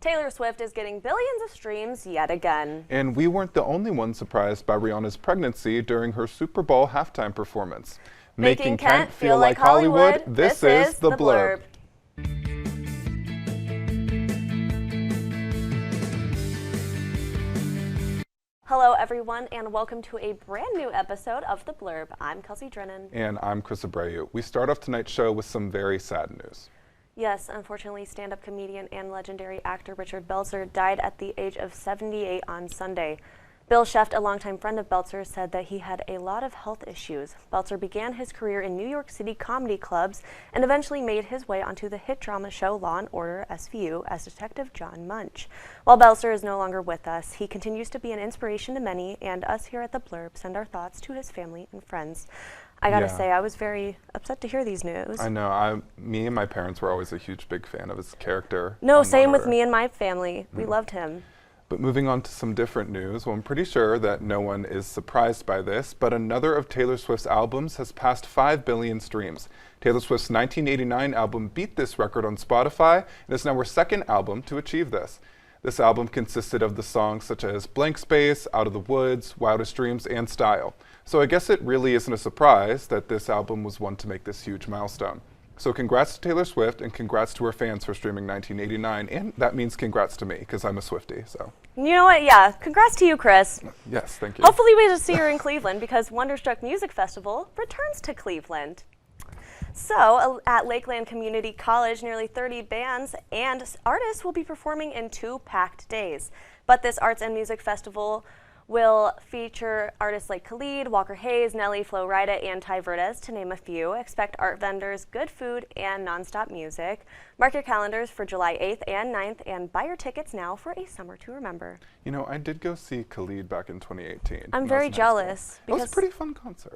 Taylor Swift is getting billions of streams yet again. And we weren't the only ones surprised by Rihanna's pregnancy during her Super Bowl halftime performance. Making Kent feel like Hollywood, this is The Blurb. Hello everyone, and welcome to a brand new episode of The Blurb. I'm Kelsey Drennan. And I'm Chris Abreu. We start off tonight's show with some very sad news. Yes, unfortunately, stand-up comedian and legendary actor Richard Belzer died at the age of 78 on Sunday. Bill Sheft, a longtime friend of Belzer, said that he had a lot of health issues. Belzer began his career in New York City comedy clubs and eventually made his way onto the hit drama show Law & Order SVU as Detective John Munch. While Belzer is no longer with us, he continues to be an inspiration to many, and us here at The Blurb send our thoughts to his family and friends. I gotta say, I was very upset to hear these news. I know. Me and my parents were always a huge, big fan of his character. No, same with me and my family. We loved him. But moving on to some different news, well, I'm pretty sure that no one is surprised by this, but another of Taylor Swift's albums has passed 5 billion streams. Taylor Swift's 1989 album beat this record on Spotify and is now her second album to achieve this. This album consisted of the songs such as Blank Space, Out of the Woods, Wildest Dreams, and Style. So I guess it really isn't a surprise that this album was one to make this huge milestone. So congrats to Taylor Swift and congrats to her fans for streaming 1989, and that means congrats to me because I'm a Swiftie. So you know what? Yeah, congrats to you, Chris. Yes, thank you. Hopefully we just see her in Cleveland because Wonderstruck Music Festival returns to Cleveland. So at Lakeland Community College, nearly 30 bands and artists will be performing in 2 packed days. But this arts and music festival will feature artists like Khalid, Walker Hayes, Nelly, Flo Rida, and Ty Verdes, to name a few. Expect art vendors, good food, and nonstop music. Mark your calendars for July 8th and 9th, and buy your tickets now for a summer to remember. You know, I did go see Khalid back in 2018. I'm very jealous. It was a pretty fun concert.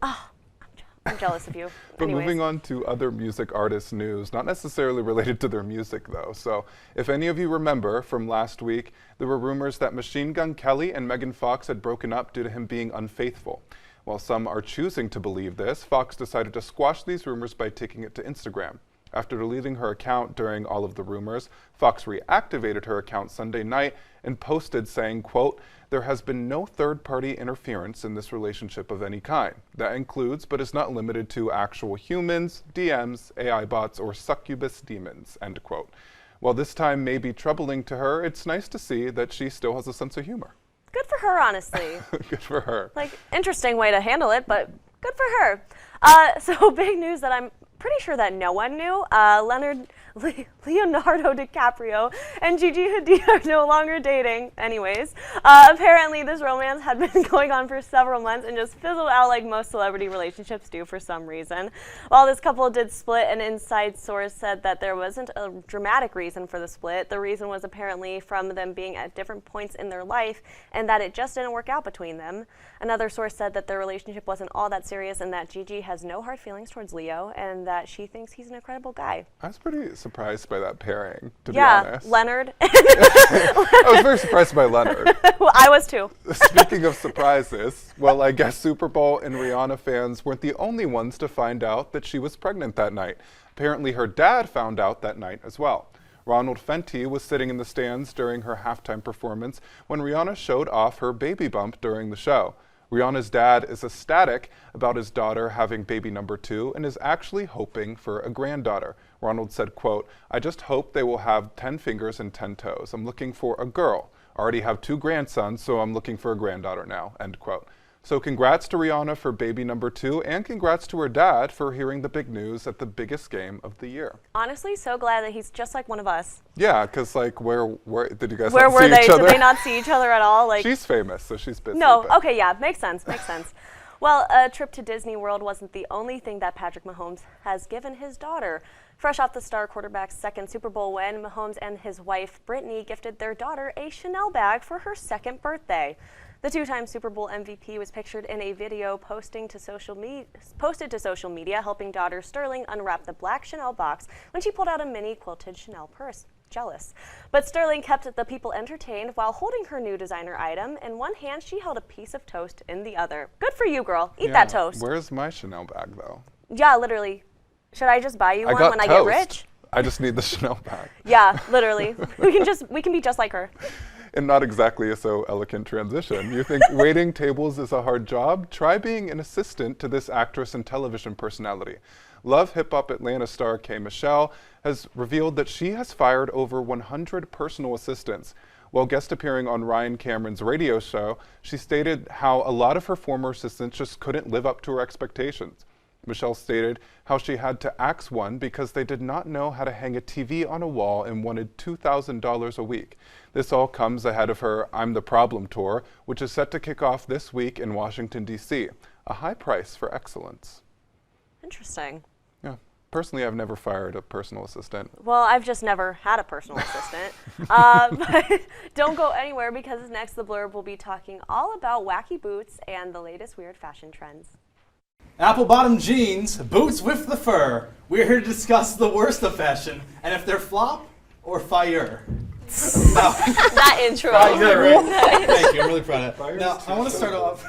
I'm jealous of you. But Anyways. Moving on to other music artist news, not necessarily related to their music though. So if any of you remember from last week, there were rumors that Machine Gun Kelly and Megan Fox had broken up due to him being unfaithful. While some are choosing to believe this, Fox decided to squash these rumors by taking it to Instagram. After deleting her account during all of the rumors, Fox reactivated her account Sunday night and posted saying, quote, "There has been no third-party interference in this relationship of any kind. That includes, but is not limited to, actual humans, DMs, AI bots, or succubus demons," end quote. While this time may be troubling to her, it's nice to see that she still has a sense of humor. Good for her, honestly. Good for her. Like, interesting way to handle it, but good for her. So big news that I'm pretty sure that no one knew. Leonardo DiCaprio and Gigi Hadid are no longer dating. Anyways, apparently this romance had been going on for several months and just fizzled out like most celebrity relationships do for some reason. While this couple did split, an inside source said that there wasn't a dramatic reason for the split. The reason was apparently from them being at different points in their life and that it just didn't work out between them. Another source said that their relationship wasn't all that serious and that Gigi has no hard feelings towards Leo and that she thinks he's an incredible guy. I was pretty surprised by that pairing, to be honest. Yeah, Leonard. I was very surprised by Leonard. Well, I was too. Speaking of surprises, well, I guess Super Bowl and Rihanna fans weren't the only ones to find out that she was pregnant that night. Apparently her dad found out that night as well. Ronald Fenty was sitting in the stands during her halftime performance when Rihanna showed off her baby bump during the show. Rihanna's dad is ecstatic about his daughter having baby number 2 and is actually hoping for a granddaughter. Ronald said, quote, "I just hope they will have 10 fingers and 10 toes. I'm looking for a girl. I already have 2 grandsons, so I'm looking for a granddaughter now," end quote. So congrats to Rihanna for baby number 2, and congrats to her dad for hearing the big news at the biggest game of the year. Honestly, so glad that he's just like one of us. Yeah, because like, where did you guys Where not were see they? each other? Did they not see each other at all? Like, she's famous, so she's busy. no, but. okay, yeah, makes sense, makes sense. Well, a trip to Disney World wasn't the only thing that Patrick Mahomes has given his daughter. Fresh off the star quarterback's second Super Bowl win, Mahomes and his wife, Brittany, gifted their daughter a Chanel bag for her 2nd birthday. The 2-time Super Bowl MVP was pictured in a video posted to social media, helping daughter Sterling unwrap the black Chanel box when she pulled out a mini quilted Chanel purse. Jealous. But Sterling kept the people entertained while holding her new designer item. In one hand, she held a piece of toast in the other. Good for you, girl. Eat that toast. Where's my Chanel bag, though? Yeah, literally. Should I just buy you one when I get rich? I just need the Chanel bag. Yeah, literally. We can be just like her. And not exactly a so elegant transition. You think waiting tables is a hard job? Try being an assistant to this actress and television personality. Love Hip Hop Atlanta star K. Michelle has revealed that she has fired over 100 personal assistants. While guest appearing on Ryan Cameron's radio show, she stated how a lot of her former assistants just couldn't live up to her expectations. Michelle stated how she had to axe one because they did not know how to hang a TV on a wall and wanted $2,000 a week. This all comes ahead of her I'm the Problem tour, which is set to kick off this week in Washington, D.C. A high price for excellence. Interesting. Yeah. Personally, I've never fired a personal assistant. Well, I've just never had a personal assistant. But don't go anywhere because next the Blurb will be talking all about wacky boots and the latest weird fashion trends. Apple-bottom jeans, boots with the fur. We're here to discuss the worst of fashion and if they're flop or fire. Now, That intro. fire, right? Thank you. I'm really proud of that. Now, I want to start off.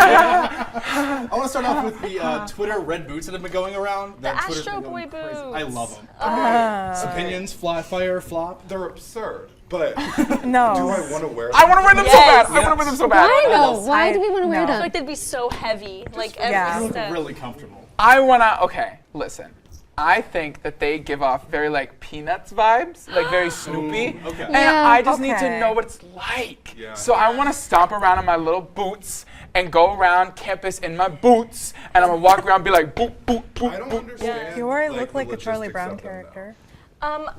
I want to start off with the Twitter red boots that have been going around. The Twitter's been Astro going Boy crazy. boots. I love them. Okay. Opinions, fire, flop. They're absurd, but No. do I want to wear them? I want to wear them so Yes. bad. I want to wear them so bad. Why though? love- Why do we want to wear no. I feel them? like they'd be so heavy, like yeah. every They step. look really comfortable. I want to, okay, listen. I think that they give off very like Peanuts vibes, like very Snoopy. Okay. And Yeah. I just need to Okay. know what it's like. Yeah. So I want to stomp around in my little boots and go around campus in my boots, and I'm gonna walk around and be like boop, boop, boop, I don't boop. understand. You already look the like a Charlie logistics Brown of them, though. character.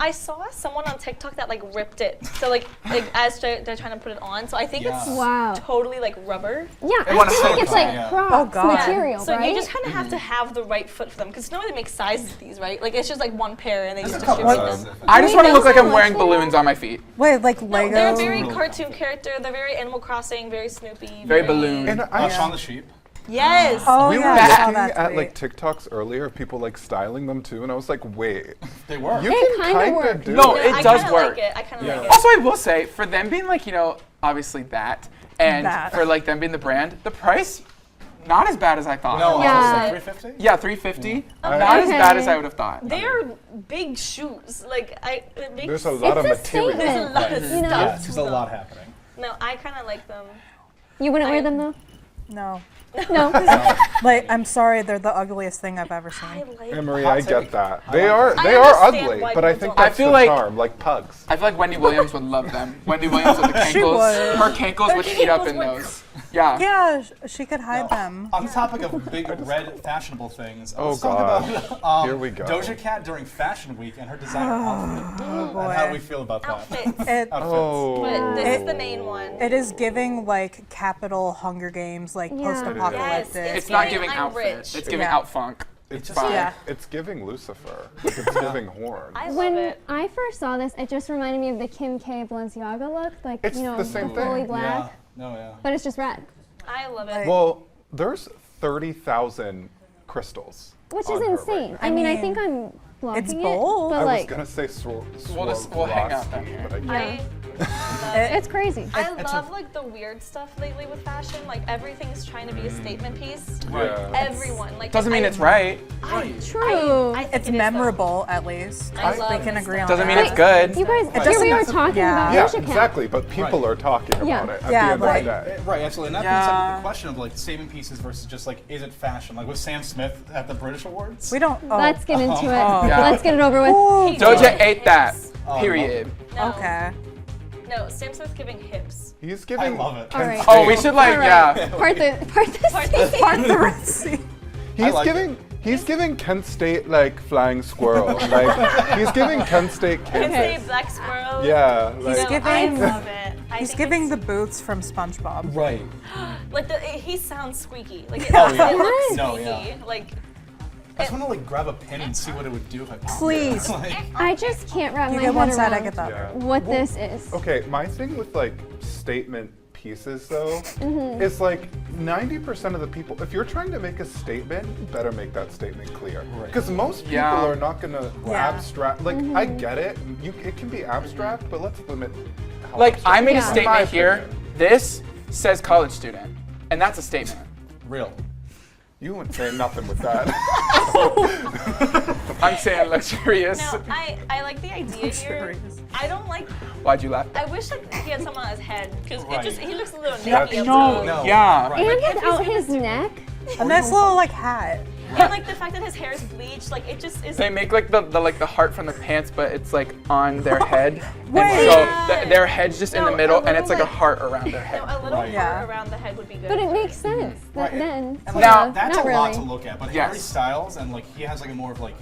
I saw someone on TikTok that like ripped it. So like as they're trying to put it on. So I think it's Wow. totally like rubber. Yeah, I want think to it's like yeah. Crocs Oh, God. material, So right? you just kind of have to have the right foot for them because nobody makes sizes of these, right? Like it's just like one pair and they just couple distribute sizes. them. I just Wait, want to look like those I'm are wearing like- balloons on my feet. Wait, like No, Lego? they're very cartoon character. They're very Animal Crossing, very Snoopy. Very balloon. And I, Shaun the Sheep. Yes. Oh, we were yeah, I saw looking that at tweet. like TikToks earlier of people like styling them too, and I was like, wait, They were. you It can kinda kind work. of do No, it. it I does kinda work. Like it. I kind of Yeah. like it. Also, I will say, for them being like, obviously that, and That. for like them being the brand, the price, not as bad as I thought. No, Yeah. like 350. Yeah, $350. I- Not as bad Okay. as I would have thought. They're big shoes. Like it makes There's a lot of It's a material. There's a statement. lot of You know? stuff. Yeah, it's just a lot happening. No, I kind of like them. You wouldn't wear I- them though? No. No. Like, I'm sorry, they're the ugliest thing I've ever I seen. like. Anne Marie, Hot I get take. that. I They like are that. they I are understand ugly, why but I people think don't that's I feel the like- charm, like pugs. I feel like Wendy Williams would love them. Wendy Williams with the She cankles. would. Her cankles would eat up cankles in would- those. Yeah. Yeah, she could hide them. On the topic of big red fashionable things, Oh, let's talk gosh. about Here we go. Doja Cat during Fashion Week and her designer outfit. And how do we feel about that? Outfits. It, Outfits. Oh, But this is the main one. it is giving like Capital Hunger Games, like Yeah. post-apocalyptic. Yes, It's not giving giving I'm outfit. rich. It's giving Yeah. out funk. it's just- fine. Yeah. it's giving Lucifer. Like it's giving horn. I love When it. I first saw this, it just reminded me of the Kim K Balenciaga look, like It's you know, the same thing. fully black, Yeah. No, yeah. but it's just red, I love it. Well, there's 30,000 crystals. which on is her right insane. now. I mean, I mean, think I'm blocking bold. it, I but was like, gonna say We'll hang out down here. but I can't. it's crazy. I love like the weird stuff lately with fashion. Like everything's trying to be a statement piece. Yeah. Everyone like Doesn't mean I- it's right. True. I think It's it is, though. memorable, at least. I We love can this agree on stuff. Doesn't mean that. it's good. You guys, It here we doesn't- are talking yeah. about Yeah, Doja Cat. exactly. But people Right. are talking Yeah. about it at Yeah, the end right. of the day. Right, absolutely. And that Yeah. brings up the question of like statement pieces versus just like, is it fashion? Like with Sam Smith at the British Awards. We don't. Oh, Let's get into it. Yeah. Let's get it over with. Ooh, He Doja gave ate that. hips. Period. No, okay. No, Sam Smith's giving hips. He's I giving. love it. All right. Oh, we should like, All right. yeah. Part the Part the Red Sea. He's like giving. He's giving Kent State like flying squirrel. Like he's giving Kent State Can kids. say black squirrel. Yeah. Like, No, I giving- love it. I He's think giving it's- the boots from SpongeBob. Right. like he sounds squeaky. Like it, Oh, yeah. it looks No, squeaky. yeah. Like I just want to like grab a pin and see what it would do if I popped Please. it. Like, I just can't wrap You my get head one around side, I get the other. Yeah. what this is. Okay, my thing with like statement pieces though Mm-hmm. is like 90% of the people, if you're trying to make a statement, you better make that statement clear. Right. Because most people Yeah. are not gonna Yeah. abstract. Like Mm-hmm. I get it, it can be abstract, but let's limit. How Like, I abstract made it a is, in my statement here. opinion. This says college student. And that's a statement. real. You ain't saying nothing with that. I'm saying luxurious. No, I like the idea here. I don't like. Why'd you laugh? I wish like he had something on his head because Right. he looks a little That's naked. true. No. Yeah. Right. And without his neck. A nice little like hat. And like the fact that his hair is bleached, like it just is. They make like the heart from the pants, but it's like on their head, Wait. and so their head's just in No, the middle, a and little, it's like a like- heart around their head. No, a little Right. Yeah. part around the head would be good. But it makes sense Right. then. And, Sort Now, of. that's Not a really. lot to look at, but Yes. Harry Styles and like he has like a more of like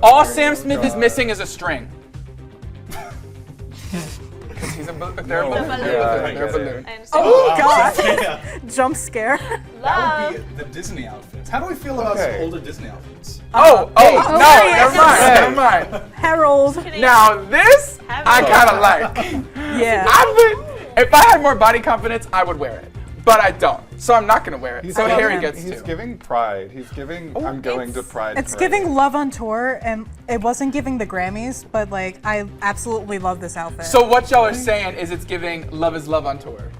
All Sam Smith is missing is a string. Because he's a they're a No. balloon. Yeah, They're I a get it. balloon. I understand. Oh Wow. God! Yeah. Jump scare. That would be the Disney outfits. How do we feel about Okay. some older Disney outfits? Oh, Hey, no, okay. never mind, Hey. never mind. Harold. Now this, I kind of like. Yeah. If I had more body confidence, I would wear it. But I don't, so I'm not gonna wear it. So love Harry him. gets He's to. giving pride. He's giving. I'm going to Pride. It's Parade. giving Love on Tour, and it wasn't giving the Grammys, but like I absolutely love this outfit. So what y'all are saying is it's giving Love is Love on tour.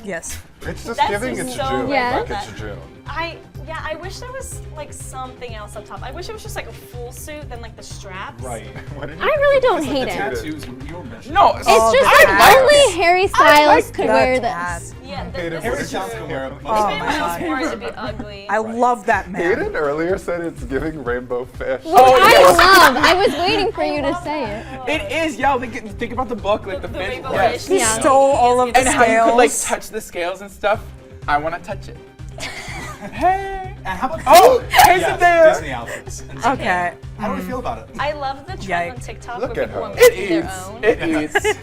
yes. It's just That's giving. It's so June. Yeah. Like it's June. I wish there was like something else up top. I wish it was just like a full suit, then like the straps. Right. What did I really don't The hate it. tattoos you were mentioning. No, It's just I that like only this. Harry Styles could that wear hat. this. Yeah, Hayden, this what Harry is did you Styles can say? wear it. Oh my Maybe I God. was for it to be ugly. I love that man. Hayden earlier said it's giving rainbow fish. I was waiting for you to say it. It is, yo. Think about the book, like the The fish. rainbow Yes. fish. He Yeah. stole all of the And how you could like scales. touch the scales and stuff. I want to touch it. Hey. And how about Oh, Hayes yes, is there. Disney outfits? Okay. How do we feel about it? I love the trend Yikes. on TikTok Look where at people her. are It making their eats. own. It eats.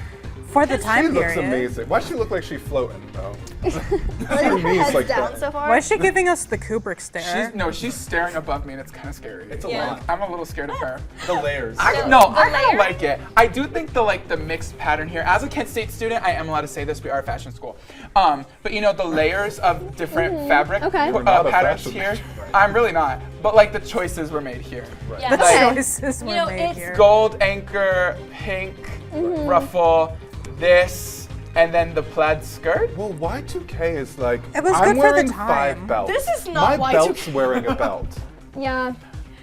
For the She time looks period. amazing. Why does she look like she's floating though? Heads like down that. so far. Why is she giving us the Kubrick stare? She's staring above me, and it's kind of scary. It's a Yeah. lot. I'm a little scared of her. The layers. I The kind layer? of like it. I do think the mixed pattern here. As a Kent State student, I am allowed to say this. We are a fashion school. But you know the layers of different fabric Okay. You're not a patterns fashion here. major. I'm really not. But like the choices were made here. Yeah. the Okay. choices were You know, made it's here. Gold anchor, pink ruffle, this, and then the plaid skirt. Well, Y2K is like. It was I'm good for the wearing time. 5 belts. This is not My Y2K. belt's wearing a belt. Yeah.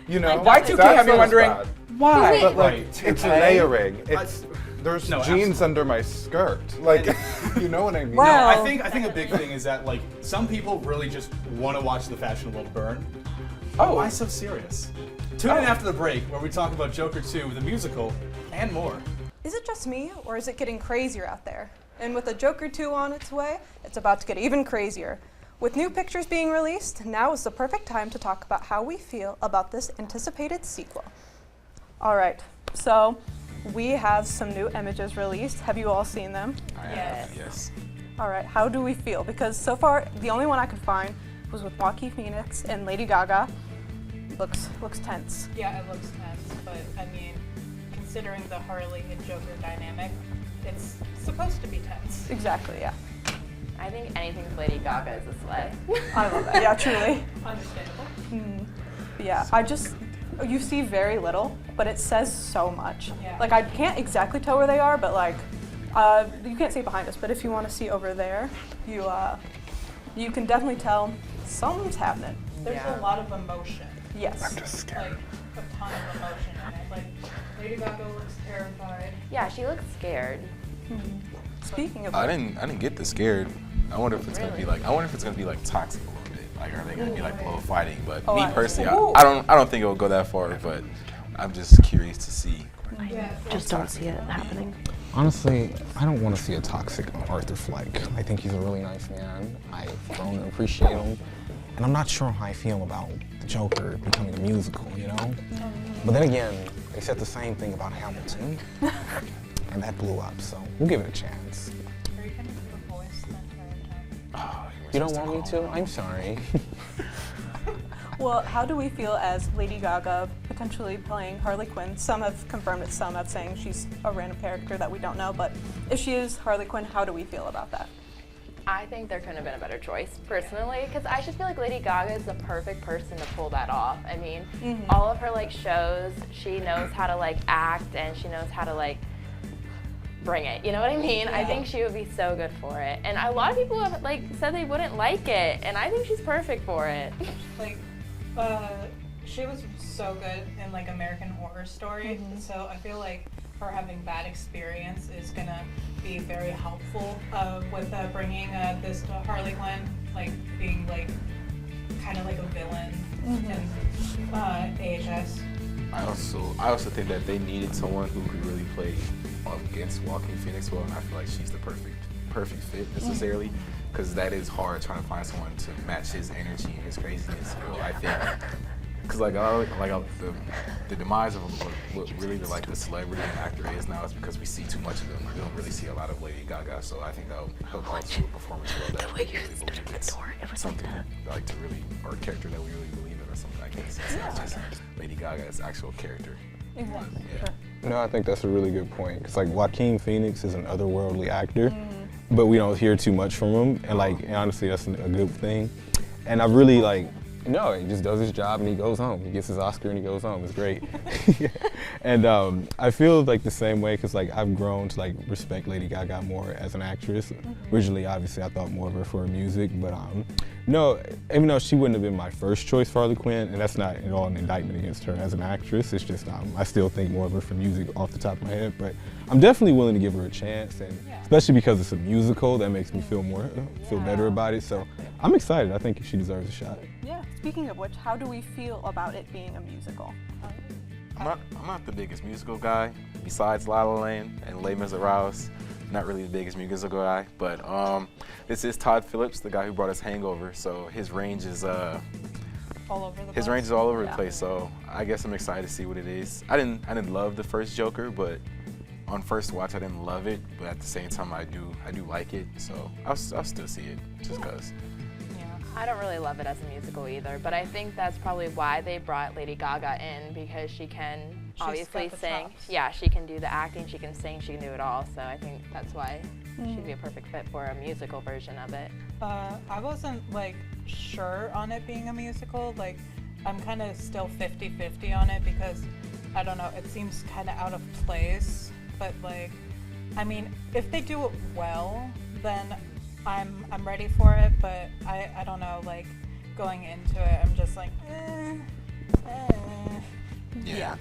You know. Y2K That have me sounds wondering bad. why. But like, Right. it's 2K? layering. It's there's No, jeans under my skirt. Like, you know what I mean? Wow. I think a big thing is that like some people really just want to watch the fashion world burn. Oh. Why so serious? Tune in after the break where we talk about Joker 2, the musical, and more. Is it just me, or is it getting crazier out there? And with a Joker 2 on its way, it's about to get even crazier. With new pictures being released, now is the perfect time to talk about how we feel about this anticipated sequel. All right, so we have some new images released. Have you all seen them? Yes. All right, how do we feel? Because so far, the only one I could find was with Joaquin Phoenix and Lady Gaga. Looks tense. Yeah, it looks tense, but I mean, considering the Harley and Joker dynamic, it's supposed to be tense. Exactly, yeah. I think anything with Lady Gaga is a slay. I love that. Yeah, truly. Understandable. Yeah, you see very little, but it says so much. Yeah. Like, I can't exactly tell where they are, but like, you can't see behind us, but if you want to see over there, you can definitely tell something's happening. There's Yeah. a lot of emotion, Yes. I'm just scared. like a ton of emotion in it. Like Lady Gaga looks terrified. Yeah, she looks scared. Speaking of I didn't get this scared. I wonder if it's gonna be like. I wonder if it's gonna be like toxic a little bit. Like, are they gonna be like a little fighting? But Oh, me I- personally, Ooh. I don't think it will go that far. But I'm just curious to see. Just don't see it happening. Honestly, I don't want to see a toxic Arthur Fleck. I think he's a really nice man. I've grown to appreciate him. And I'm not sure how I feel about the Joker becoming a musical, you know? But then again, they said the same thing about Hamilton. And that blew up, so we'll give it a chance. Are you gonna do the voice the entire time? You don't want me to? I'm sorry. Well, how do we feel as Lady Gaga potentially playing Harley Quinn? Some have confirmed it, some have saying she's a random character that we don't know, but if she is Harley Quinn, how do we feel about that? I think there couldn't have been a better choice, personally, because I just feel like Lady Gaga is the perfect person to pull that off. I mean, all of her like shows, she knows how to like act, and she knows how to like bring it. You know what I mean? I think she would be so good for it. And a lot of people have like said they wouldn't like it, and I think she's perfect for it. Like, she was so good in like American Horror Story, so I feel like her having that experience is gonna be very helpful with bringing this Harley Quinn, like being like kind of like a villain in AHS. I also think that they needed someone who could really play against Joaquin Phoenix well, and I feel like she's the perfect fit necessarily, because that is hard trying to find someone to match his energy and his craziness. Well, I think. Because the demise of what really the celebrity and actor is now is because we see too much of them. We don't really see a lot of Lady Gaga, so I think that'll help out to a performance well that really believes something like to really, or a character that we really believe in or something like this. It's not just Lady Gaga's actual character. Exactly. Yeah. No, I think that's a really good point. Because like Joaquin Phoenix is an otherworldly actor, but we don't hear too much from him, and and honestly, that's a good thing. And I really no, he just does his job and he goes home. He gets his Oscar and he goes home. It's great. And I feel like the same way because I've grown to respect Lady Gaga more as an actress. Originally, obviously, I thought more of her for her music, but no, even though she wouldn't have been my first choice for Harley Quinn, and that's not at all an indictment against her as an actress. It's just I still think more of her for music off the top of my head. But I'm definitely willing to give her a chance, and especially because it's a musical, that makes me feel better about it. So I'm excited. I think she deserves a shot. Yeah. Speaking of which, how do we feel about it being a musical? I'm not the biggest musical guy, besides La La Land and Les Miserables. Not really the biggest musical guy, but this is Todd Phillips, the guy who brought us Hangover. So his range is all over the place. His range is all over the place. So I guess I'm excited to see what it is. I didn't love the first Joker, but on first watch I didn't love it. But at the same time I do like it. So I'll still see it just cause. I don't really love it as a musical either, but I think that's probably why they brought Lady Gaga in, because she can obviously sing. Chops. Yeah, she can do the acting, she can sing, she can do it all. So I think that's why she'd be a perfect fit for a musical version of it. I wasn't sure on it being a musical. I'm kind of still 50-50 on it because I don't know, it seems kind of out of place. But I mean, if they do it well, then I'm ready for it, but I don't know, going into it, I'm just Yeah.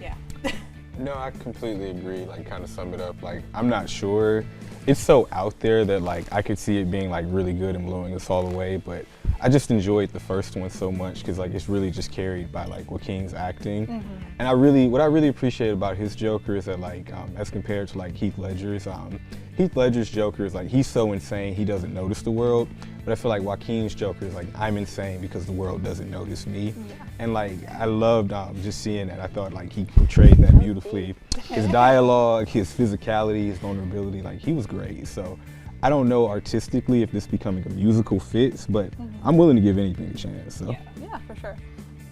No, I completely agree, kind of sum it up, I'm not sure. It's so out there that I could see it being really good and blowing us all away, but I just enjoyed the first one so much because it's really just carried by Joaquin's acting. And what I really appreciate about his Joker is that as compared to Heath Ledger's, Heath Ledger's Joker is he's so insane he doesn't notice the world, but I feel like Joaquin's Joker is I'm insane because the world doesn't notice me. And I loved just seeing that. I thought he portrayed that beautifully. His dialogue, his physicality, his vulnerability, he was great. So I don't know artistically if this becoming a musical fits, but I'm willing to give anything a chance. So. Yeah, for sure.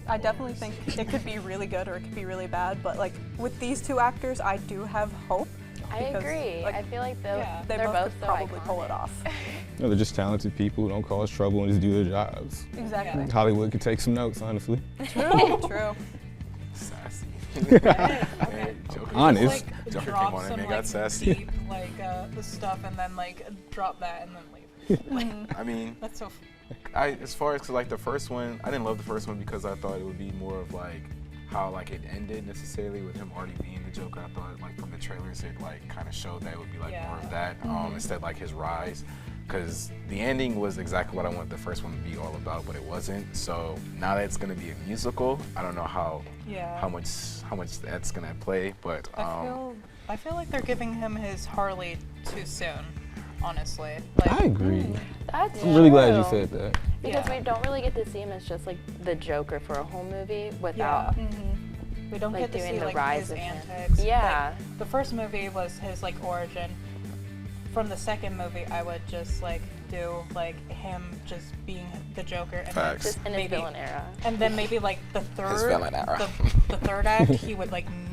I definitely think it could be really good or it could be really bad, but with these two actors, I do have hope. I agree. I feel like they they're both could probably pull it off. No, they're just talented people who don't cause trouble and just do their jobs. Exactly. Hollywood could take some notes, honestly. True. Sassy. Honest. Joker came drop on some and got sassy. deep the stuff and then drop that and then leave. I mean, That's so. as far as the first one, I didn't love the first one because I thought it would be more of how it ended necessarily with him already being the Joker. I thought from the trailers it kind of showed that it would be more of that instead his rise, because the ending was exactly what I wanted the first one to be all about, but it wasn't. So now that it's going to be a musical, I don't know how much that's going to play, but I feel like they're giving him his Harley too soon, honestly. I agree. That's I'm really glad you said that. Because we don't really get to see him as just the Joker for a whole movie without we don't get to doing see the rise his of him. antics. Yeah. The first movie was his origin. From the second movie, I would just do him just being the Joker and Facts. Just in his villain era. And then maybe the His third villain era. the third act he would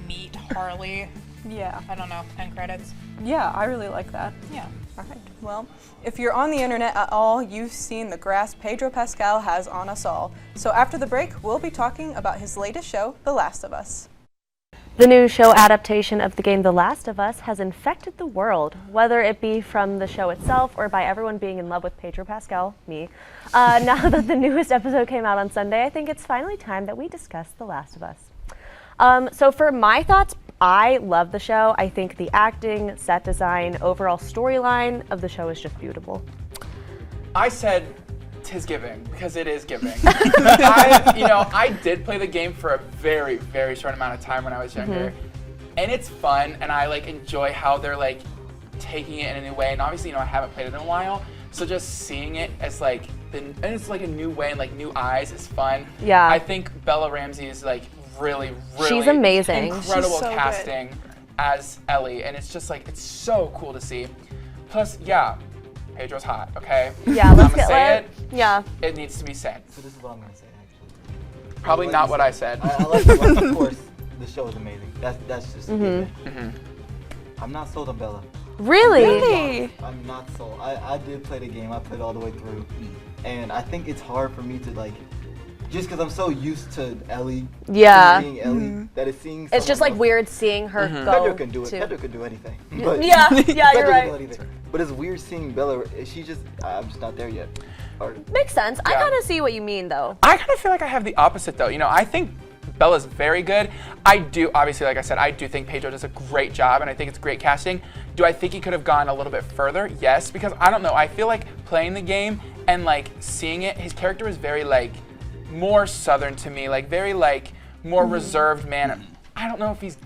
meet Harley. Yeah. I don't know, end credits. Yeah, I really like that. Yeah. All right. Well, if you're on the internet at all, you've seen the grasp Pedro Pascal has on us all. So after the break, we'll be talking about his latest show, The Last of Us. The new show adaptation of the game The Last of Us has infected the world, whether it be from the show itself or by everyone being in love with Pedro Pascal, me. Now that the newest episode came out on Sunday, I think it's finally time that we discuss The Last of Us. So for my thoughts, I love the show. I think the acting, set design, overall storyline of the show is just beautiful. I said 'tis giving because it is giving. I did play the game for a very, very short amount of time when I was younger, and it's fun, and I enjoy how they're taking it in a new way. And obviously, I haven't played it in a while, so just seeing it as and it's a new way and new eyes is fun. Yeah. I think Bella Ramsey is really, really She's amazing. incredible She's so casting as Ellie, and it's just it's so cool to see. Plus, yeah, Pedro's hot. Okay. Yeah, I'm let's gonna get say it. Yeah. It needs to be said. So this is what I'm gonna say actually. Probably Like not you what I said. I like the of course. The show is amazing. That's just a given. I'm not sold on Bella. Really? I'm not sold. I did play the game. I played all the way through, and I think it's hard for me to just because I'm so used to Ellie. Yeah. Being Ellie, that is seeing. It's just someone else. weird seeing her go Pedro can do it. to... Pedro can do anything. But Yeah, Pedro you're can do right. anything. But it's weird seeing Bella. I'm just not there yet. Or, Makes sense. I Yeah. kind of see what you mean, though. I kind of feel like I have the opposite though. I think Bella's very good. I do, obviously, like I said, I do think Pedro does a great job, and I think it's great casting. Do I think he could have gone a little bit further? Yes, because I don't know. I feel like playing the game and seeing it, his character is very more southern to me, very more reserved man. I don't know if he's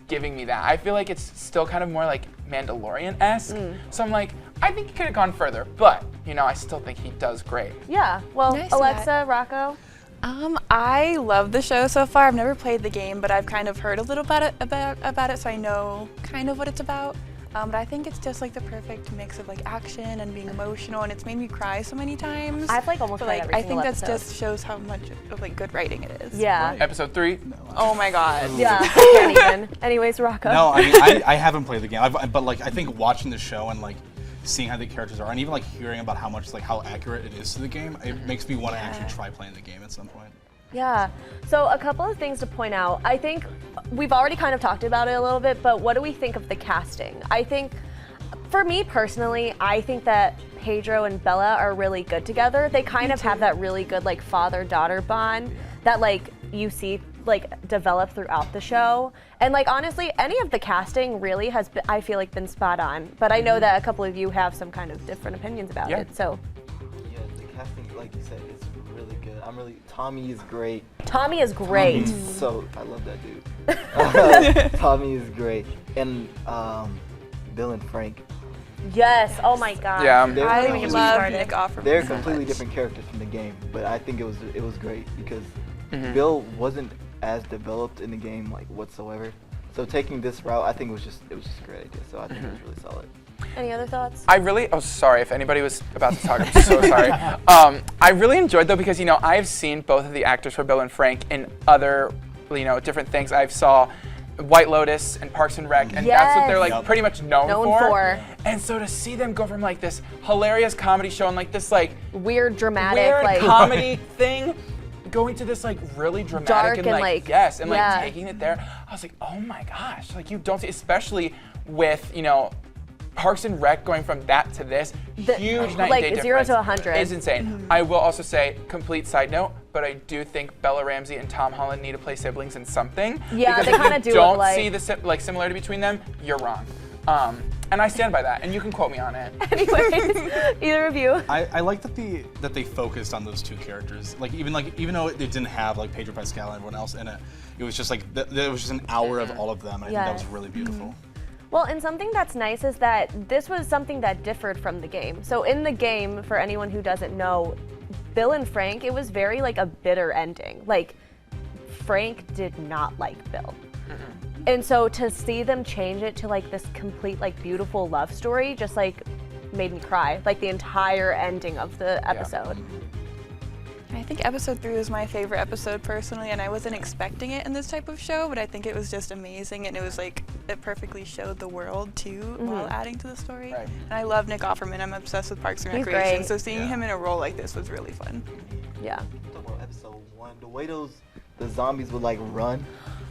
giving me that. I feel like it's still kind of more Mandalorian-esque. So I'm I think he could have gone further, but I still think he does great. Yeah. Well, Nice to Alexa, Rocco. I love the show so far. I've never played the game, but I've kind of heard a little bit about it, so I know kind of what it's about. But I think it's just the perfect mix of action and being emotional, and it's made me cry so many times. I've almost but cried every I single think that episode. just shows how much of good writing it is. Yeah. Episode 3. Oh my god. Yeah. I can't even. Anyways, Rocco. No, I mean, I haven't played the game, but I think watching the show and seeing how the characters are, and even hearing about how much how accurate it is to the game, it makes me want to actually try playing the game at some point. Yeah. So a couple of things to point out. I think we've already kind of talked about it a little bit, but what do we think of the casting? I think, for me personally, I think that Pedro and Bella are really good together. They kind of have that really good father-daughter bond that you see develop throughout the show. And honestly, any of the casting really has been, I feel been spot on. But I know that a couple of you have some kind of different opinions about it. So yeah, the casting, like you said, it's really good. Tommy is great. Tommy is great. I love that dude. Tommy is great. And Bill and Frank. Yes. Oh my God. Yeah. I love Nick Offerman. They're so completely much. different characters from the game, but I think it was great because Bill wasn't as developed in the game whatsoever. So taking this route, I think it was just a great idea. So I think it was really solid. Any other thoughts? Oh, sorry, if anybody was about to talk, I'm so sorry. I really enjoyed though because, I've seen both of the actors for Bill and Frank in other, different things. I've saw White Lotus and Parks and Rec, and that's what they're pretty much known for. And so to see them go from this hilarious comedy show and this weird dramatic comedy thing going to this really dramatic dark and yes, and taking it there. I was oh my gosh, you don't see, especially with Parks and Rec going from that to this, huge night and day difference. 0 to 100 is insane. I will also say, complete side note, but I do think Bella Ramsey and Tom Holland need to play siblings in something. Yeah, because they kind of do. If you don't see the similarity between them, you're wrong. And I stand by that, and you can quote me on it. Anyways, either of you. I like that they focused on those two characters. Even though it didn't have Pedro Pascal and everyone else in it, it was just there was just an hour of all of them. And I think that was really beautiful. Well, and something that's nice is that this was something that differed from the game. So in the game, for anyone who doesn't know, Bill and Frank, it was very a bitter ending. Frank did not like Bill. And so to see them change it to this complete beautiful love story just made me cry. The entire ending of the episode. I think episode 3 was my favorite episode personally, and I wasn't expecting it in this type of show, but I think it was just amazing, and it was it perfectly showed the world too while adding to the story. Right. And I love Nick Offerman. I'm obsessed with Parks and He's Recreation, great. so seeing him in a role like this was really fun. Yeah. Talk about episode 1, the way the zombies would run.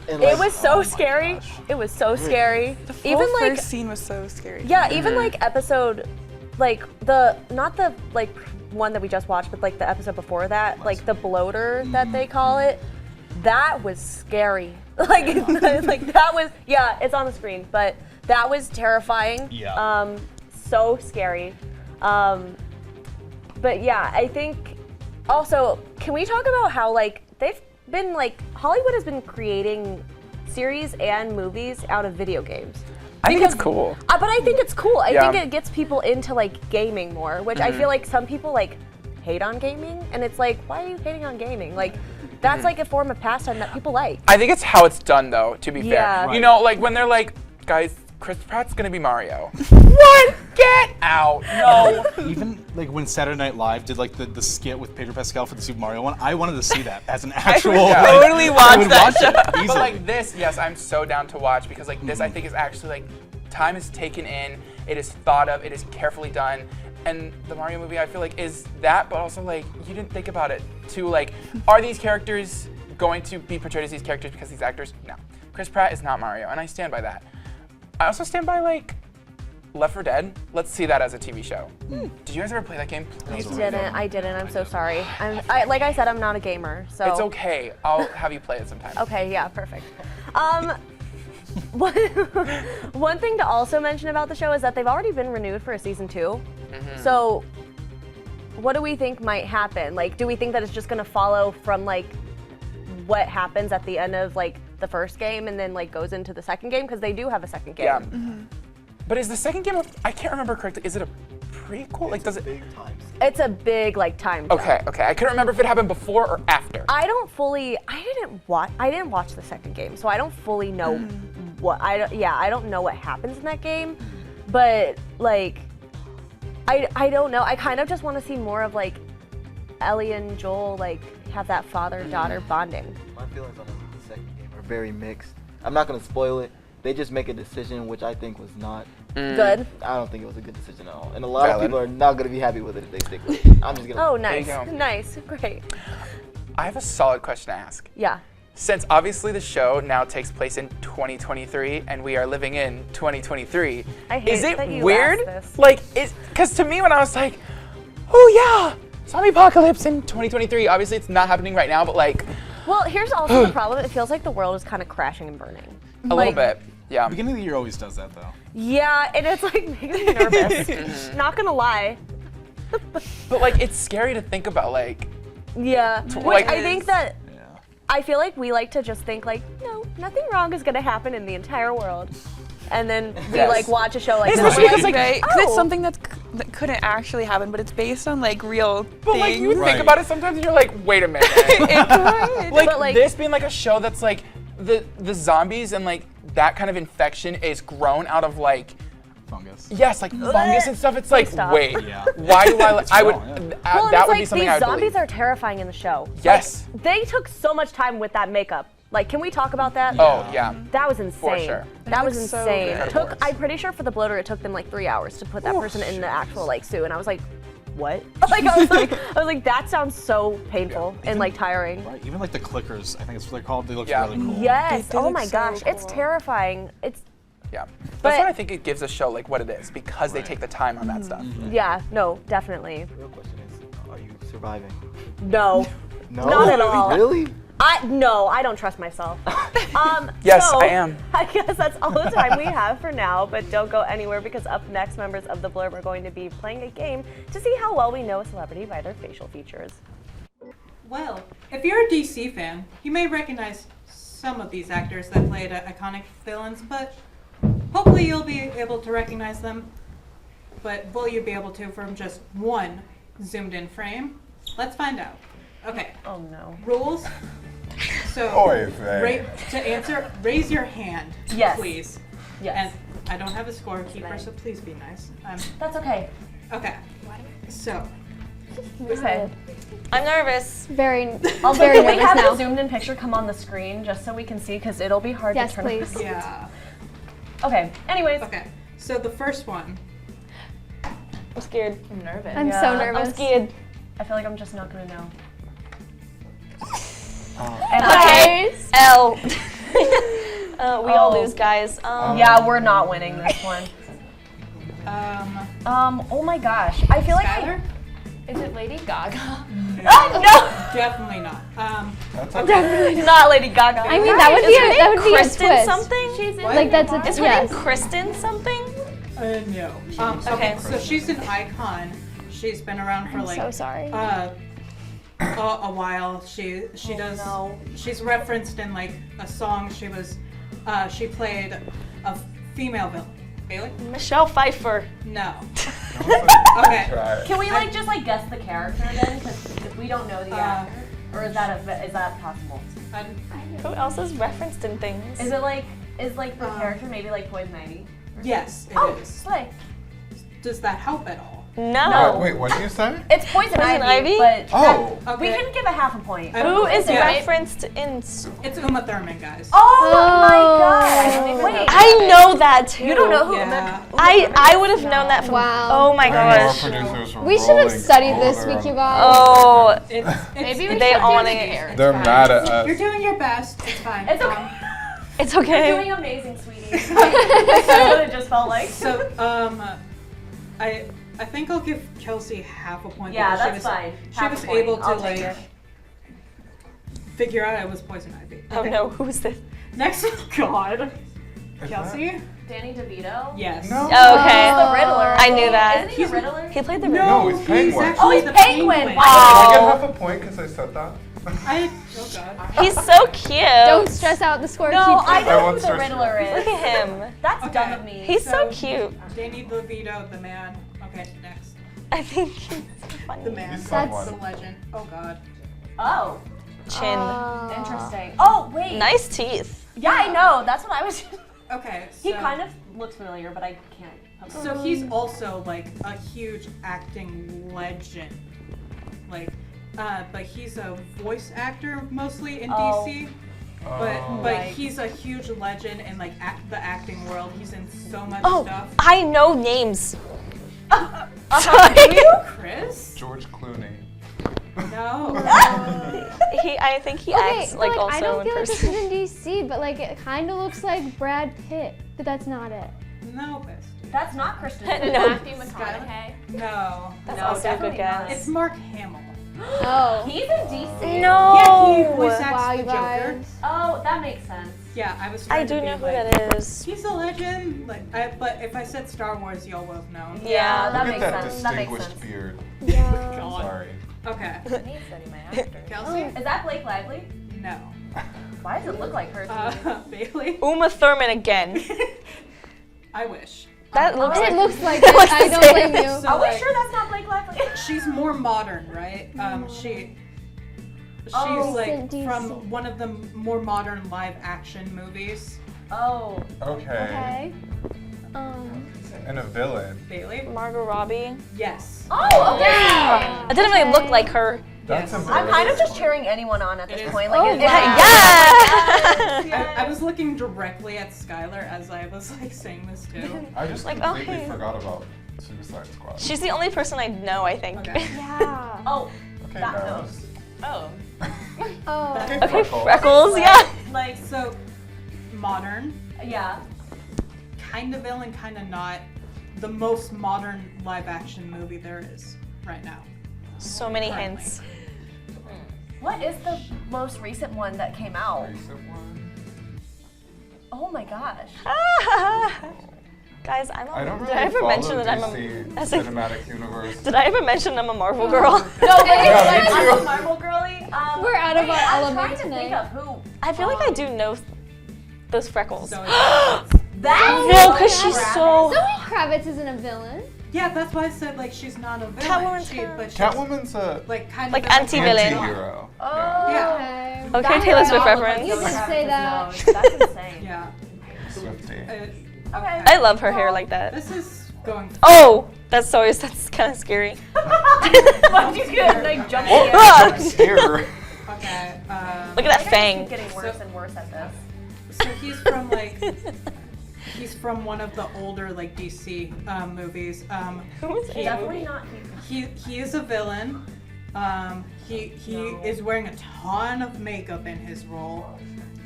And, It like, was so scary. It was so scary. The full Even like first scene was so scary. yeah, even like episode, like not the like one that we just watched, but like the episode before that, like the bloater that they call it. That was scary. Like like that was it's on the screen, but that was terrifying. Yeah. So scary. But yeah, I think also, can we talk about how like they've been like Hollywood has been creating series and movies out of video games. I think it's cool. But I think it's cool. I Yeah. think it gets people into like gaming more, which I feel like some people like hate on gaming, and it's like, why are you hating on gaming? Like, that's like a form of pastime that people like. I think it's how it's done, though, to be Yeah. fair. You know, like when they're like, guys, Chris Pratt's gonna be Mario. What? Get out! No. Even like when Saturday Night Live did like the skit with Pedro Pascal for the Super Mario one, I wanted to see that as an actual. I totally would watch it easily. But like this, yes, I'm so down to watch because like this, I think is actually like time is taken in. It is thought of. It is carefully done. And the Mario movie, I feel like, is that, but also like you didn't think about it too. Like, are these characters going to be portrayed as these characters because these actors? No. Chris Pratt is not Mario, and I stand by that. I also stand by like Left 4 Dead. Let's see that as a TV show. Did you guys ever play that game? I didn't. I'm so sorry. Like I said, I'm not a gamer, so. It's okay. I'll have you play it sometime. Okay, yeah, perfect. One thing to also mention about the show is that they've already been renewed for a season 2. So, what do we think might happen? Like, do we think that it's just gonna follow from like what happens at the end of like the first game and then like goes into the second game? Because they do have a second game. Yeah. But is the second game? I can't remember correctly. Is it a prequel? Like, does it? It's a big like time jump. Okay. I couldn't remember if it happened before or after. I didn't watch the second game, so I don't fully know what I don't know what happens in that game, but like I don't know. I kind of just want to see more of like Ellie and Joel like have that father-daughter bonding. My feelings on the second game are very mixed. I'm not gonna spoil it. They just make a decision which I think was not good. I don't think it was a good decision at all. And a lot of people are not gonna be happy with it if they stick with it. I'm just gonna. Oh, nice, nice, great. I have a solid question to ask. Yeah. Since obviously the show now takes place in 2023 and we are living in 2023, I hate is it that you weird? asked this. Like, because to me when I was like, oh yeah, zombie apocalypse in 2023. Obviously it's not happening right now, but like. Well, here's also the problem. It feels like the world is kind of crashing and burning. A little bit, yeah. Beginning of the year always does that though. Yeah, and it's like making me nervous. Not gonna lie. But like, it's scary to think about, like. Yeah, which like- I think that. I feel like we like to just think like, no, nothing wrong is gonna happen in the entire world, and then we like watch a show like this. Especially and because we're like, oh. it's something that couldn't actually happen, but it's based on like real But things. like, you think about it sometimes and you're like, wait a minute. Like, But, like- this being like a show that's like, the zombies and like that kind of infection is grown out of like, fungus. yes, like fungus and stuff. It's like, Stop. wait, Yeah. why do I would, Well, and that it's would be like something these I would zombies believe. are terrifying in the show. Yes. Like, they took so much time with that makeup. Like, can we talk about that? Oh, yeah. That was insane. For sure. That was looks so insane. good. I'm pretty sure for the bloater, it took them like 3 hours to put that person in the actual like suit, and I was like, what? Like I was like, that sounds so painful and like tiring. Right. Even like the clickers, I think it's what they're called. They look Yeah. really cool. Yes. They Oh look my so gosh, it's cool. terrifying. It's Yeah. But- That's why I think it gives a show like what it is, because they take the time on that stuff. yeah, no, definitely. The real question is, are you surviving? No. No. Not at all. Really? No, I don't trust myself. Yes, so, I am. I guess that's all the time we have for now, but don't go anywhere because up next, members of the Blurb are going to be playing a game to see how well we know a celebrity by their facial features. Well, if you're a DC fan, you may recognize some of these actors that played iconic villains, but hopefully you'll be able to recognize them. But will you be able to from just one zoomed in frame? Let's find out. Okay. Oh no. Rules. So, Oy vey. to answer, raise your hand, Yes. please. Yes. And I don't have a scorekeeper, so please be nice. That's okay. Okay. So, Okay. I'm nervous. Very, Also, very can we nervous have now. the zoomed in picture come on the screen just so we can see, because it'll be hard Yes, to turn please. around. yeah. Okay, anyways. Okay. So the first one. I'm scared. I'm nervous. I'm so nervous. I'm scared. I feel like I'm just not gonna know. Guys. L. We all lose, guys. Yeah, we're not winning this one. Oh my gosh. I feel like Skylar? Is it Lady Gaga? Definitely not. Definitely not Lady Gaga. I mean, that would be a Kristen twist. something? She's in Like that's a Is her name Kristen something? No. Okay, so she's an icon. She's been around for I'm like so sorry. a while. She does. no. She's referenced in like a song. She played a female villain. Bailey? Michelle Pfeiffer. No. Okay. Can we just guess the character then? Because if we don't know the actor, or is that possible? Who else is referenced in things? Is the character maybe like Poison Ivy? Yes, it is. Slay. Does that help at all? No. Wait, what did you say? It's Poison Ivy, but we Okay. can give a half a point. Who is Yeah. referenced in? It's Uma Thurman, guys. Oh my god! Wait, I know that too. you don't know who? Yeah. I would have known that from. Wow. Oh my gosh. We should have studied this week, you guys. Oh, Maybe we they should all do want the to. character. They're mad at us. You're doing your best. It's fine. It's okay. It's You're okay. doing amazing, sweetie. That's what it just felt like. So, I think I'll give Kelsey half a point. Yeah, because that's fine. She Half a was point. able to I'll take it. figure out it was Poison Ivy. Oh no, who's this? Next, God, Kelsey. Danny DeVito? Yes. No. Oh, okay. He's the Riddler. I knew that. Isn't he the Riddler? He played the No, Riddler. he's Penguin. actually Oh, he's the Penguin. Did I get Oh, half a point because I said that? Oh God. he's so cute. Don't stress out the score. No, keeps I it. know who won't the search Riddler is. Look at him. That's Okay. dumb of me. He's so cute. Danny DeVito, the man. Okay, next. I think he's funny. The man. He's That's- someone. The legend. Oh God. Oh, Chin. interesting. Oh, wait. Nice teeth. Yeah, I know. That's what I was. Okay. So, He kind of looks familiar, but I can't. So he's also like a huge acting legend. Like, but he's a voice actor mostly in DC. But he's a huge legend in like the acting world. He's in so much stuff. I know names. Sorry. Chris? George Clooney. No. I think he Okay, acts but, like I also don't in feel like person. this is in DC, but like it kind of looks like Brad Pitt, but that's not it. No, bestie. That's not Christian. No. Matthew McConaughey. No. That's No, also a definitely good guess. It's Mark Hamill. Oh. He's in DC. No. Yeah, he voice acts Wow, the you Joker. guys. Oh, that makes sense. Yeah, I was. I trying do to be know who like, that is. He's a legend. Like, but if I said Star Wars, y'all would have known. Yeah, that Look makes at that sense. That makes distinguished sense. beard. Yeah. God. Sorry. Okay. I need to study my actor. Kelsey? Is that Blake Lively? No. Why does it look like her? to me? Bailey? Uma Thurman again. I wish. That looks It like looks like That it. looks I the don't same. blame you. So, Are we like, sure that's not Blake Lively? she's more modern, right? She's Oh. like DC. from one of the more modern live action movies. Oh. Okay. Okay. And a villain. Bailey? Margot Robbie. Yes. Oh, okay. It didn't really look like her. That's a I'm kind of just cheering anyone on at this It is. point. Oh, Like, Yeah. I was looking directly at Skylar as I was like saying this too. I just Like, completely okay. forgot about Suicide Squad. She's the only person I know, I think. Okay. Yeah. Oh. Okay, that Barrows. Oh. Oh. Okay, Freckles, yeah. Like, so modern, Yeah. kind of villain, kind of not. The most modern live action movie there is right now. So many Currently. hints. What is the most recent one that came out? Recent one? Oh my gosh. Guys, I'm I don't a, really did I ever follow mention that I'm DC a as a, cinematic universe. did I ever mention I'm a Marvel girl? No, but Yeah, me I'm too. a Marvel girly. We're out of our I'm element trying to tonight. think of who. I feel like I do know those freckles. So That No, because she's so. Zoe Kravitz isn't a villain. yeah, that's why I said like she's not a villain. Catwoman's But she's Catwoman's a like kind Like of villain. anti-villain. anti-hero. Yeah. Okay. Okay, Taylor Swift reference. You did say that. That's insane. Yeah. Swiftie. Okay. I love her hair like that. This is going. Oh, that's kind of scary. Why'd you get like jump Ah! Scare. Okay. Look at that Keep fang. getting worse and worse at this. So he's from like. He's from one of the older like DC movies. Who is it? Definitely not. He is a He is wearing a ton of makeup in his role.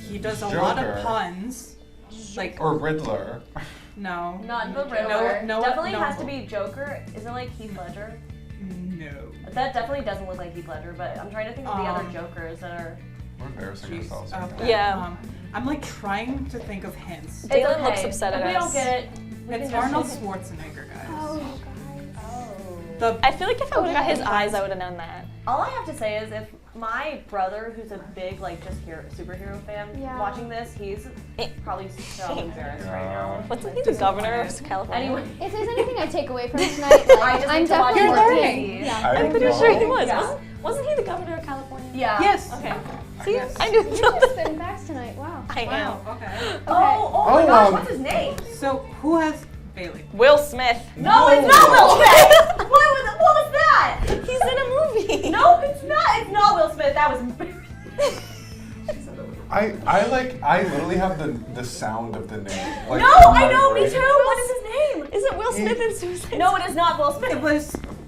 he does a lot Joker. of puns. Like Or Riddler. no. Not the Riddler. No, Definitely no. has to be Joker. Isn't it like Heath Ledger? No. That definitely doesn't look like Heath Ledger, but I'm trying to think of the other Jokers that are. We're embarrassing ourselves. Okay. Yeah. I'm like trying to think of hints. Dalen looks upset If at we us. don't get it, we It's can just- Arnold Schwarzenegger, guys. Oh. I feel like if I would have got his eyes, I would have known that. All I have to say is if my brother, who's a big like just superhero fan, Yeah. watching this, he's probably so embarrassed right now. Wasn't he the governor of California? Anyway, If there's anything I take away from tonight, like, I just I'm need to watch definitely more learning. TV. Yeah. I'm pretty sure he was. Yeah. Wasn't he the governor of California? Yeah. Yes. Okay. See, I knew. You're just spitting facts tonight. Wow. I am. Wow. Okay. Oh my gosh, what's his name? So who has Bailey? Will Smith. No, it's not Will Smith. what was that? He's in a movie. No, it's not. It's not Will Smith. That was embarrassing. I literally have the sound of the name. Like, No, in my I know, me brain. too. What is his name? Is it Will Smith in Suicide? No, it is not Will Smith.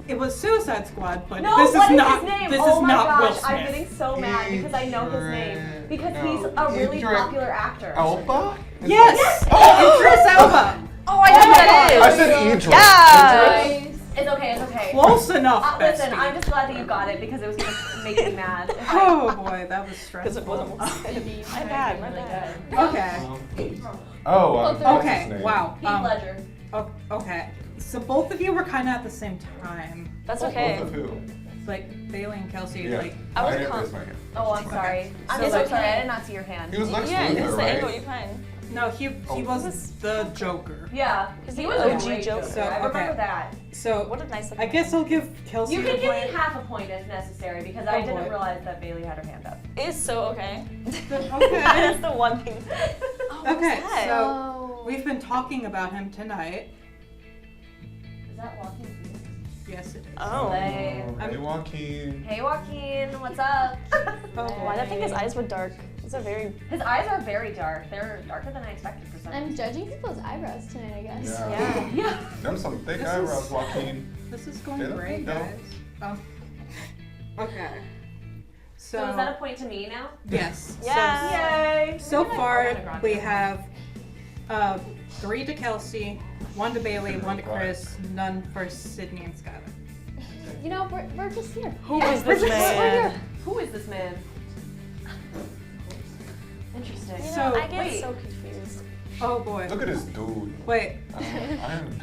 It was Suicide Squad, but No, this what is is not. his name? This Oh is my not Will gosh, Smith. I'm getting so mad because I know his name. Because he's a really Idris popular actor. Elba? Yes. Idris Elba. Oh, I know who that is. I said Idris. Yeah. It's okay, it's okay. Close enough. Listen, bestie. I'm just glad that you got it because it was going to make me mad. Oh boy, that was Because it stressful. wasn't Will Smith. My bad. My bad. Okay. Oh, what's his Okay. name? Wow. Heath Ledger. Okay. So both of you were kind of at the same time. That's Both okay. of who? Like Bailey and Kelsey. Yeah. Like I was didn't calm. raise my hand. Oh, I'm sorry. I'm So so like- sorry. I did not see your hand. He was Lex Yeah, Luthor, it's the right? angle you find. no, he was the Joker. Yeah, he was OG a great Joker. Joker. So, I remember okay. that. So What a nice. I guess I'll give Kelsey You the can give me point. half a point if necessary because Oh, I didn't boy. realize that Bailey had her hand up. Is so okay. Okay. That's the one thing. Oh, what's Okay, that? so Oh. we've been talking about him tonight. Is that Joaquin Phoenix? Yes, it is. Oh. Hey. Hey, Joaquin. Hey, Joaquin, what's up? Why did I think his eyes were dark? Those are very. His eyes are very dark. They're darker than I expected for some I'm reason. judging people's eyebrows tonight, I guess. Yeah. Yeah. Them some thick This eyebrows, is- Joaquin. This is going They look great, good, guys. Okay. So is that a point to me now? Yes. Yeah. Yay! So Maybe far, Ariana Grande. we have 3 to Kelsey, 1 to Bailey, 1 to Chris, none for Sydney and Skylar. You know, we're just here. Who is We're this just- we're here. man? Who is this man? Interesting. You know, So, I get wait. so confused. Oh boy. Look at this dude. Wait,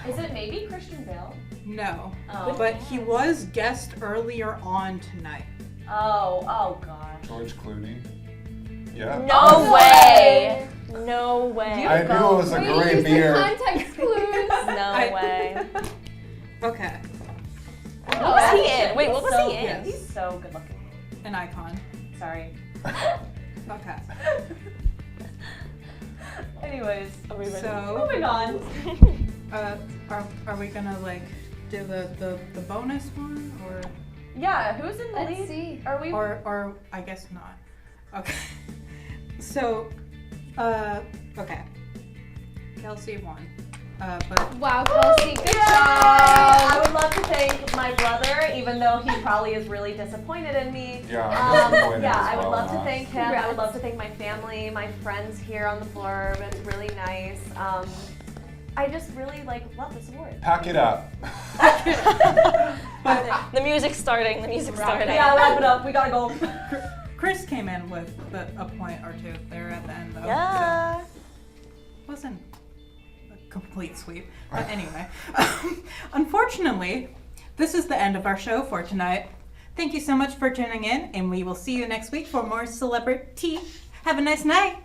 Is it maybe Christian Bale? no. Oh. But he was guest earlier on tonight. Oh God. George Clooney. Yeah. No way. No way. I knew it was a We great use the beard. context clues. No way. Okay. What was he in? Wait, what was so, he in? He's so good looking. An icon. Sorry. Okay. Anyways, Are we ready? So, moving on. are we gonna like do the bonus one or Yeah, who's in the Let's lead? see. Are we? or I guess not. Okay. So, okay. Kelsey won. But Wow, Kelsey, good I job. would love to thank my brother, even though he probably is really disappointed in me. Yeah, I'm disappointed yeah, as I would well, love to huh? thank him. I would love to thank my family, my friends here on the Blurb. It's really nice. I just really love this award. Pack it up. The music's starting. The music's starting. Yeah, wrap it up. We gotta go. Chris came in with a point or two there at the end, though. Yeah. So wasn't a complete sweep. But anyway, unfortunately, this is the end of our show for tonight. Thank you so much for tuning in, and we will see you next week for more celebrity. Have a nice night.